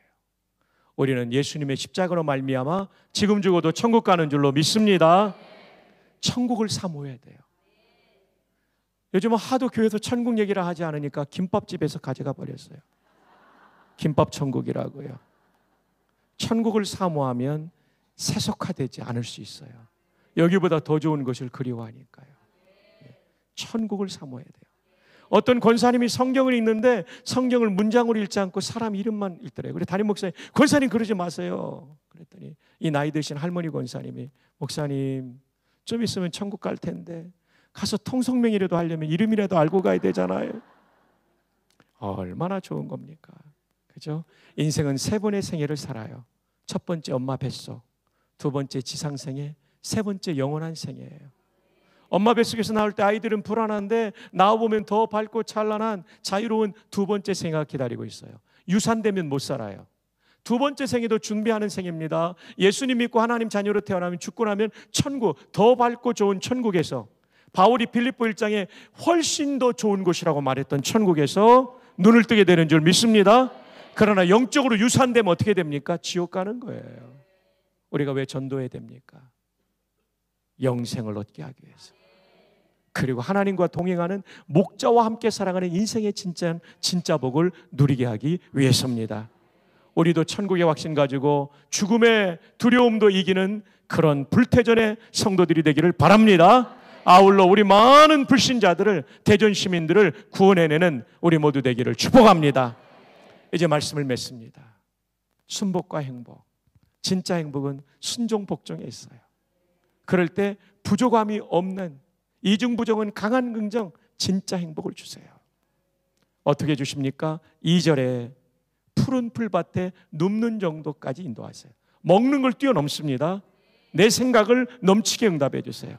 우리는 예수님의 십자가로 말미암아 지금 죽어도 천국 가는 줄로 믿습니다. 천국을 사모해야 돼요. 요즘은 하도 교회에서 천국 얘기를 하지 않으니까 김밥집에서 가져가 버렸어요. 김밥 천국이라고요. 천국을 사모하면 세속화되지 않을 수 있어요. 여기보다 더 좋은 것을 그리워하니까요. 천국을 사모해야 돼요. 어떤 권사님이 성경을 읽는데 성경을 문장으로 읽지 않고 사람 이름만 읽더래요. 그래서 담임 목사님, 권사님 그러지 마세요. 그랬더니 이 나이 드신 할머니 권사님이, 목사님 좀 있으면 천국 갈 텐데 가서 통성명이라도 하려면 이름이라도 알고 가야 되잖아요. 얼마나 좋은 겁니까? 그죠? 인생은 3번의 생애를 살아요. 첫 번째 엄마 뱃속, 두 번째 지상생애, 세 번째 영원한 생애예요. 엄마 뱃속에서 나올 때 아이들은 불안한데 나와보면 더 밝고 찬란한 자유로운 두 번째 생애가 기다리고 있어요. 유산되면 못 살아요. 두 번째 생애도 준비하는 생애입니다. 예수님 믿고 하나님 자녀로 태어나면 죽고 나면 천국, 더 밝고 좋은 천국에서, 바울이 빌립보 1장에 훨씬 더 좋은 곳이라고 말했던 천국에서 눈을 뜨게 되는 줄 믿습니다. 그러나 영적으로 유산되면 어떻게 됩니까? 지옥 가는 거예요. 우리가 왜 전도해야 됩니까? 영생을 얻게 하기 위해서. 그리고 하나님과 동행하는 목자와 함께 살아가는 인생의 진짜 복을 누리게 하기 위해서입니다. 우리도 천국의 확신 가지고 죽음의 두려움도 이기는 그런 불태전의 성도들이 되기를 바랍니다. 아울러 우리 많은 불신자들을, 대전 시민들을 구원해내는 우리 모두 되기를 축복합니다. 이제 말씀을 맺습니다. 순복과 행복, 진짜 행복은 순종 복종에 있어요. 그럴 때 부족함이 없는, 이중부정은 강한 긍정, 진짜 행복을 주세요. 어떻게 주십니까? 2절에 푸른 풀밭에 눕는 정도까지 인도하세요. 먹는 걸 뛰어넘습니다. 내 생각을 넘치게 응답해 주세요.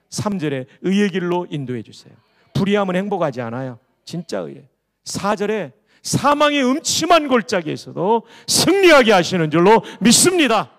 3절에 의의 길로 인도해 주세요. 불의함은 행복하지 않아요. 진짜 의의. 4절에 사망의 음침한 골짜기에서도 승리하게 하시는 줄로 믿습니다.